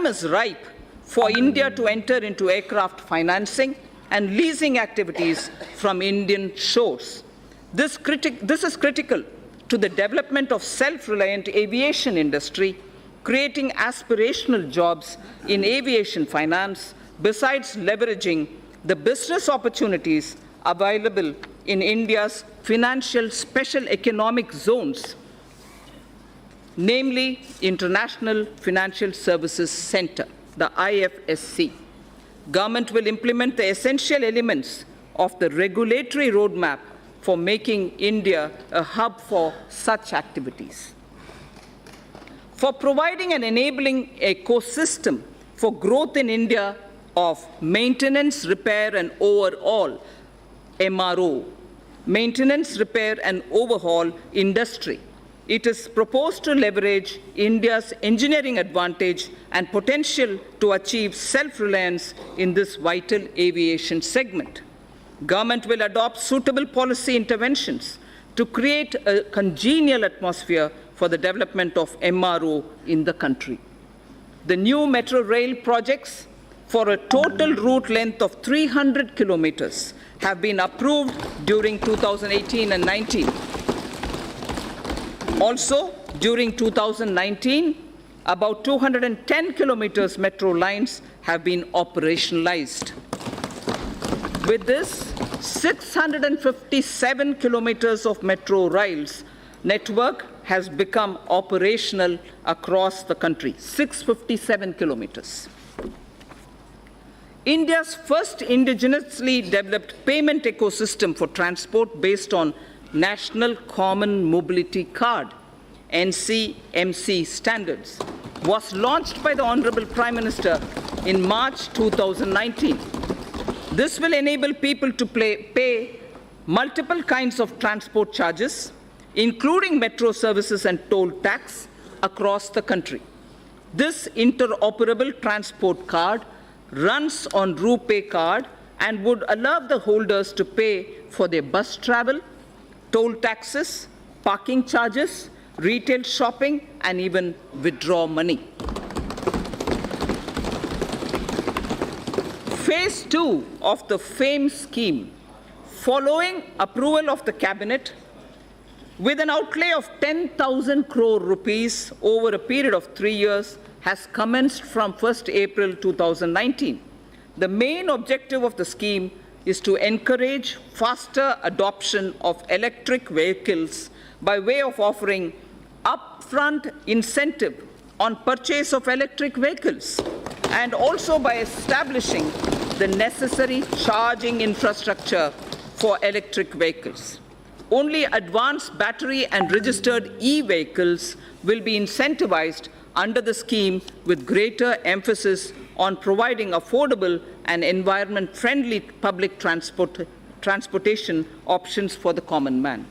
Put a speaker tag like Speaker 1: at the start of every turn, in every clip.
Speaker 1: time is ripe for India to enter into aircraft financing and leasing activities from Indian shores. This is critical to the development of self-reliant aviation industry, creating aspirational jobs in aviation finance, besides leveraging the business opportunities available in India's financial special economic zones, namely International Financial Services Center, the IFSC. Government will implement the essential elements of the regulatory roadmap for making India a hub for such activities. For providing an enabling ecosystem for growth in India of maintenance, repair, and overhaul, MRO, maintenance, repair, and overhaul industry, it is proposed to leverage India's engineering advantage and potential to achieve self-reliance in this vital aviation segment. Government will adopt suitable policy interventions to create a congenial atmosphere for the development of MRO in the country. The new metro rail projects for a total route length of 300 kilometers have been approved during 2018 and 19. Also, during 2019, about 210 kilometers metro lines have been operationalized. With this, 657 kilometers of metro rails network has become operational across the country, 657 kilometers. India's first indigenously developed payment ecosystem for transport based on National Common Mobility Card, NCMC standards, was launched by the Honorable Prime Minister in March 2019. This will enable people to pay multiple kinds of transport charges, including metro services and toll tax, across the country. This interoperable transport card runs on RuPay card and would allow the holders to pay for their bus travel, toll taxes, parking charges, retail shopping, and even withdraw money. Phase 2 of the FAME scheme, following approval of the Cabinet, with an outlay of 10,000 crore rupees over a period of 3 years, has commenced from 1st April 2019. The main objective of the scheme is to encourage faster adoption of electric vehicles by way of offering upfront incentive on purchase of electric vehicles, and also by establishing the necessary charging infrastructure for electric vehicles. Only advanced battery and registered e-vehicles will be incentivized under the scheme, with greater emphasis on providing affordable and environment-friendly public transportation options for the common man.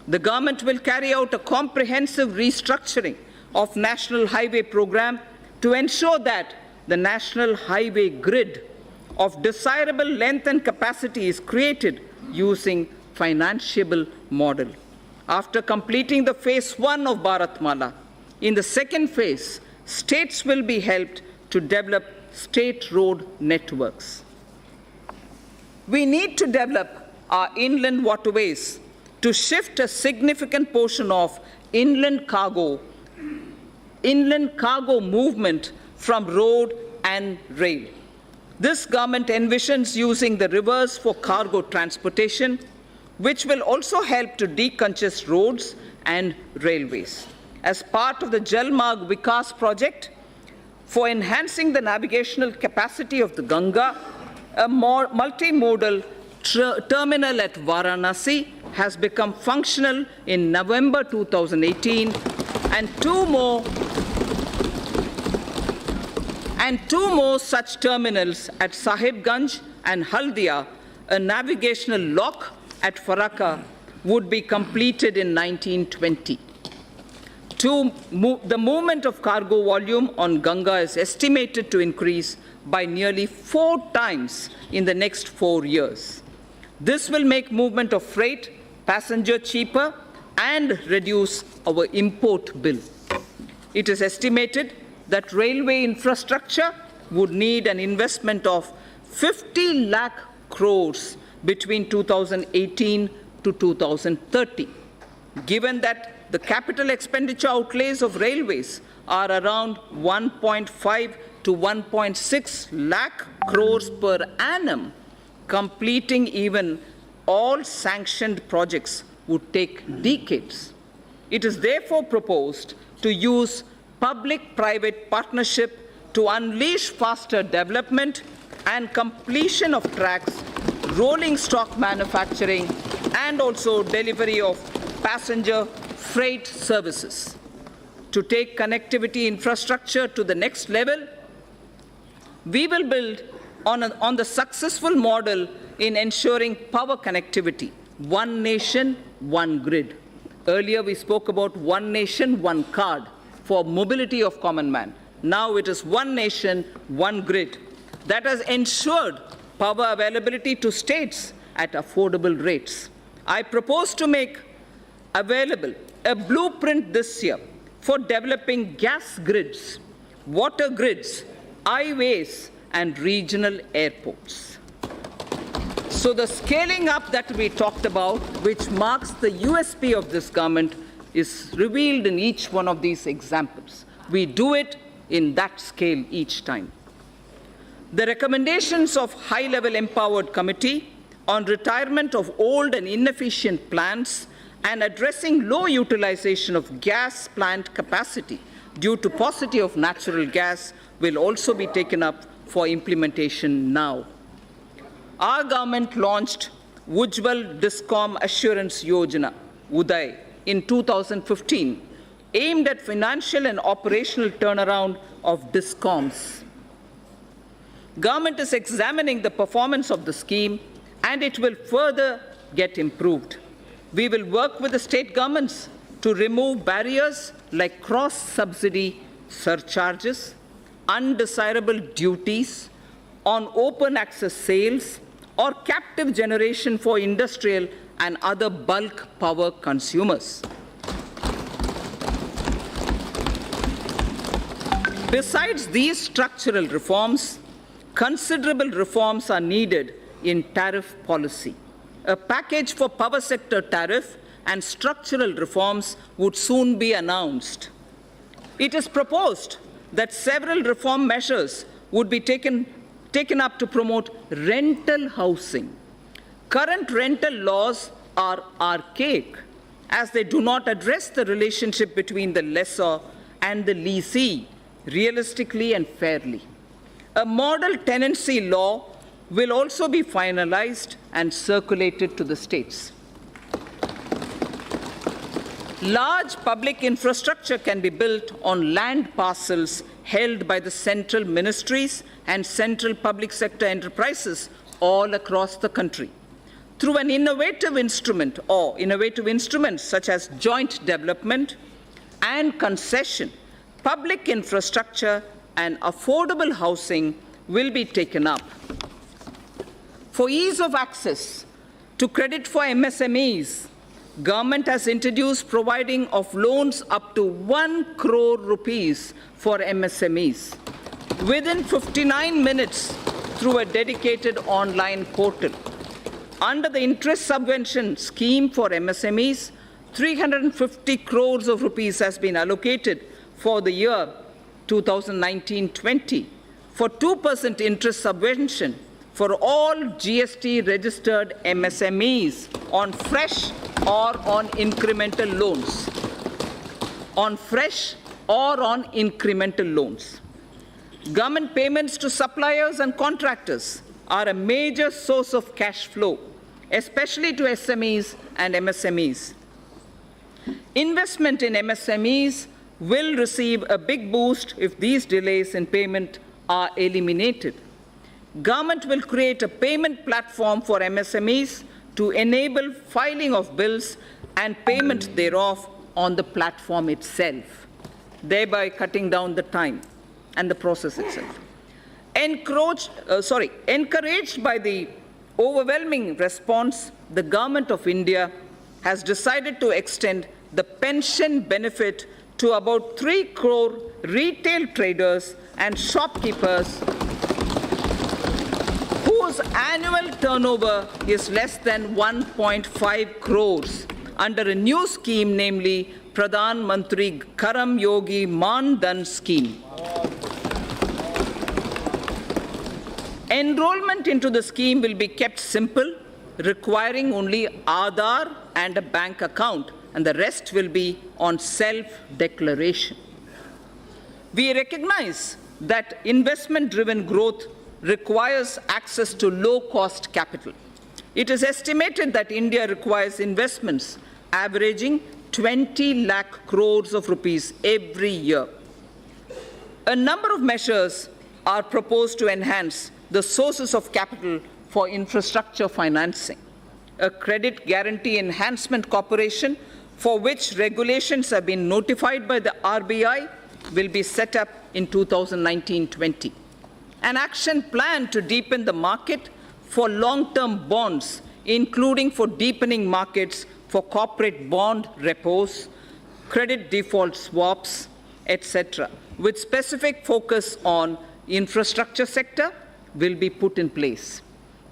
Speaker 1: The government will carry out a comprehensive restructuring of National Highway Program to ensure that the National Highway Grid of desirable length and capacity is created using financiable model. After completing the phase 1 of Bharatmala, in the second phase, states will be helped to develop state road networks. We need to develop our inland waterways to shift a significant portion of inland cargo movement from road and rail. This government envisions using the rivers for cargo transportation, which will also help to decongest roads and railways. As part of the Jal Marg Vikas project for enhancing the navigational capacity of the Ganga, a more multimodal terminal at Varanasi has become functional in November 2018, and two more such terminals at Sahibganj and Haldia, a navigational lock at Farakka, would be completed in 1920. The movement of cargo volume on Ganga is estimated to increase by nearly 4 times in the next 4 years. This will make movement of freight, passenger cheaper and reduce our import bill. It is estimated that railway infrastructure would need an investment of 50 lakh crores between 2018 to 2030. Given that the capital expenditure outlays of railways are around 1.5 to 1.6 lakh crores per annum, completing even all sanctioned projects would take decades. It is therefore proposed to use public-private partnership to unleash faster development and completion of tracks, rolling stock manufacturing, and also delivery of passenger freight services. To take connectivity infrastructure to the next level, we will build on the successful model in ensuring power connectivity, one nation, one grid. Earlier we spoke about one nation, one card for mobility of common man. Now it is one nation, one grid that has ensured power availability to states at affordable rates. I propose to make available a blueprint this year for developing gas grids, water grids, highways, and regional airports. So the scaling up that we talked about, which marks the USP of this government, is revealed in each one of these examples. We do it in that scale each time. The recommendations of high-level empowered committee on retirement of old and inefficient plants and addressing low utilization of gas plant capacity due to paucity of natural gas will also be taken up for implementation now. Our government launched Ujjwal Discom Assurance Yojana, UDAY, in 2015, aimed at financial and operational turnaround of discoms. Government is examining the performance of the scheme, and it will further get improved. We will work with the state governments to remove barriers like cross-subsidy surcharges, undesirable duties on open access sales, or captive generation for industrial and other bulk power consumers. Besides these structural reforms, considerable reforms are needed in tariff policy. A package for power sector tariff and structural reforms would soon be announced. It is proposed that several reform measures would be taken up to promote rental housing. Current rental laws are archaic, as they do not address the relationship between the lessor and the leasee realistically and fairly. A model tenancy law will also be finalized and circulated to the states. Large public infrastructure can be built on land parcels held by the central ministries and central public sector enterprises all across the country. Through an innovative instrument or innovative instruments such as joint development and concession, public infrastructure and affordable housing will be taken up. For ease of access to credit for MSMEs, government has introduced providing of loans up to 1 crore rupees for MSMEs within 59 minutes through a dedicated online portal. Under the interest subvention scheme for MSMEs, 350 crores of rupees has been allocated for the year 2019-20 for 2% interest subvention for all GST registered MSMEs on fresh or on incremental loans. On fresh or on incremental loans. Government payments to suppliers and contractors are a major source of cash flow, especially to SMEs and MSMEs. Investment in MSMEs will receive a big boost if these delays in payment are eliminated. Government will create a payment platform for MSMEs to enable filing of bills and payment thereof on the platform itself, thereby cutting down the time and the process itself. Encouraged by the overwhelming response, the Government of India has decided to extend the pension benefit to about 3 crore retail traders and shopkeepers whose annual turnover is less than 1.5 crores under a new scheme, namely Pradhan Mantri Karam Yogi Man Dhan scheme. Enrollment into the scheme will be kept simple, requiring only Aadhaar and a bank account, and the rest will be on self-declaration. We recognize that investment-driven growth requires access to low-cost capital. It is estimated that India requires investments averaging 20 lakh crores of rupees every year. A number of measures are proposed to enhance the sources of capital for infrastructure financing. A credit guarantee enhancement corporation, for which regulations have been notified by the RBI, will be set up in 2019-20. An action plan to deepen the market for long-term bonds, including for deepening markets for corporate bond repos, credit default swaps, etc., with specific focus on infrastructure sector, will be put in place.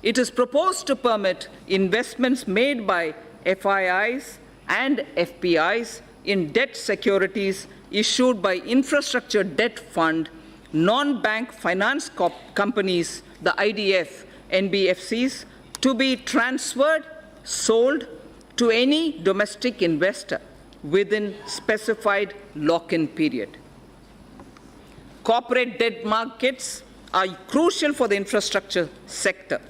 Speaker 1: It is proposed to permit investments made by FIIs and FPIs in debt securities issued by infrastructure debt fund, non-bank finance companies, the IDF, NBFCs, to be transferred, sold to any domestic investor within specified lock-in period. Corporate debt markets are crucial for the infrastructure sector.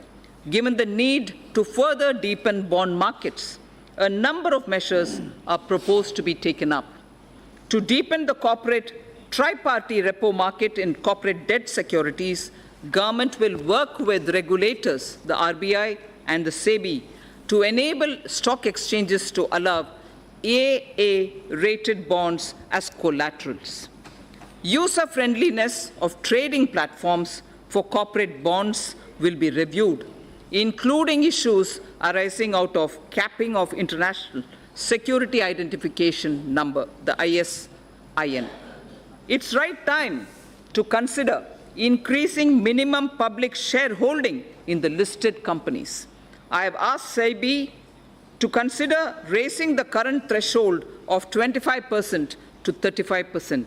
Speaker 1: Given the need to further deepen bond markets, a number of measures are proposed to be taken up. To deepen the corporate tripartite repo market in corporate debt securities, government will work with regulators, the RBI and the SEBI, to enable stock exchanges to allow AA-rated bonds as collaterals. User-friendliness of trading platforms for corporate bonds will be reviewed, including issues arising out of capping of International Security Identification Number, the ISIN. It's right time to consider increasing minimum public shareholding in the listed companies. I have asked SEBI to consider raising the current threshold of 25% to 35%.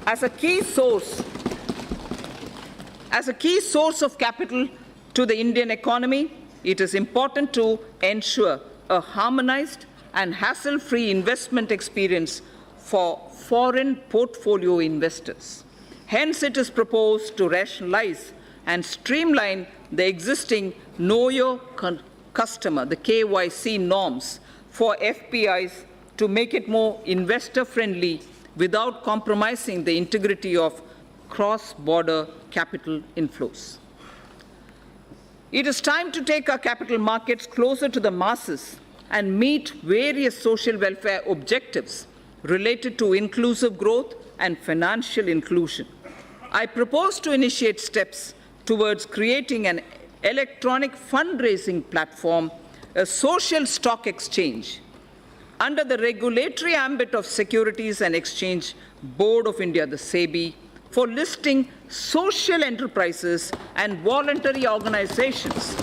Speaker 1: As a key source of capital to the Indian economy, it is important to ensure a harmonized and hassle-free investment experience for foreign portfolio investors. Hence, it is proposed to rationalize and streamline the existing Know Your Customer, the KYC norms for FPIs, to make it more investor-friendly without compromising the integrity of cross-border capital inflows. It is time to take our capital markets closer to the masses and meet various social welfare objectives related to inclusive growth and financial inclusion. I propose to initiate steps towards creating an electronic fundraising platform, a social stock exchange, under the regulatory ambit of Securities and Exchange Board of India, the SEBI, for listing social enterprises and voluntary organizations.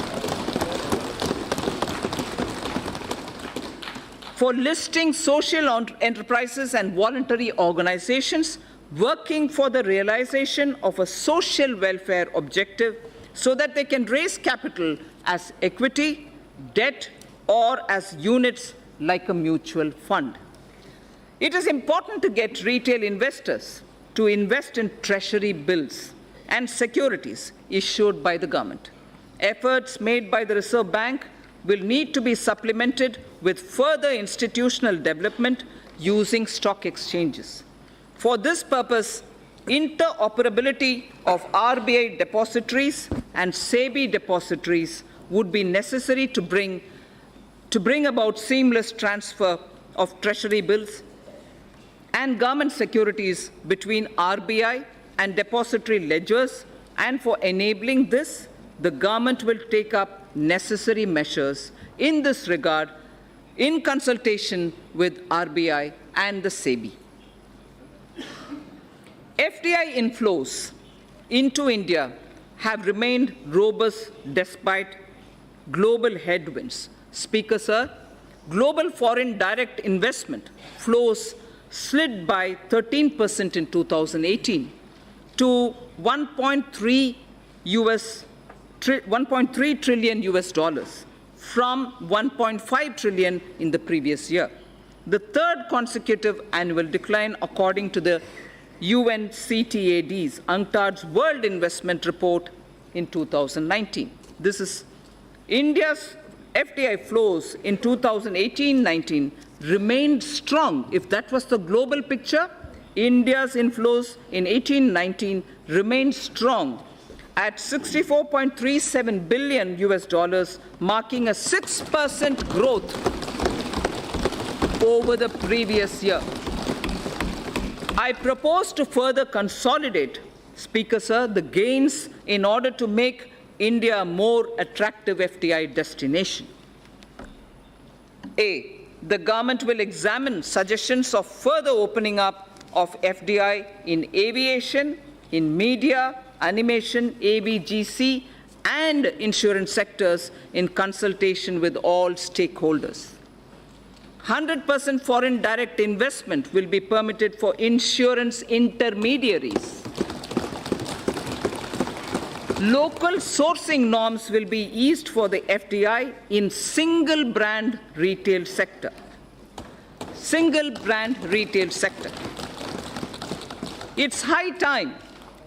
Speaker 1: For listing social enterprises and voluntary organizations working for the realization of a social welfare objective, so that they can raise capital as equity, debt, or as units like a mutual fund. It is important to get retail investors to invest in treasury bills and securities issued by the government. Efforts made by the Reserve Bank will need to be supplemented with further institutional development using stock exchanges. For this purpose, interoperability of RBI depositories and SEBI depositories would be necessary to bring about seamless transfer of treasury bills and government securities between RBI and depository ledgers, and for enabling this, the government will take up necessary measures in this regard in consultation with RBI and the SEBI. FDI inflows into India have remained robust despite global headwinds. Speaker, sir, global foreign direct investment flows slid by 13% in 2018 to 1.3 trillion US dollars from 1.5 trillion in the previous year, the third consecutive annual decline according to the UNCTAD's UNCTAD's World Investment Report in 2019. This is India's FDI flows in 2018-19 remained strong. If that was the global picture, India's inflows in 18-19 remained strong at 64.37 billion US dollars, marking a 6% growth over the previous year. I propose to further consolidate, Speaker, sir, the gains in order to make India a more attractive FDI destination. A, the government will examine suggestions of further opening up of FDI in aviation, in media, animation, ABGC, and insurance sectors in consultation with all stakeholders. 100% foreign direct investment will be permitted for insurance intermediaries. Local sourcing norms will be eased for the FDI in single brand retail sector. Single brand retail sector. It's high time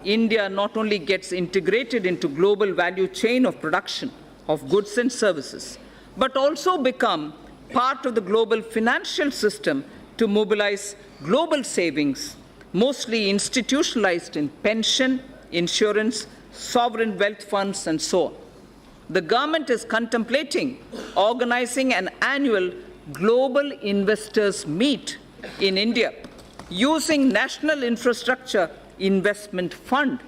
Speaker 1: India not only gets integrated into global value chain of production of goods and services, but also become part of the global financial system to mobilize global savings, mostly institutionalized in pension, insurance, sovereign wealth funds, and so on. The government is contemplating organizing an annual global investors meet in India using National Infrastructure Investment Fund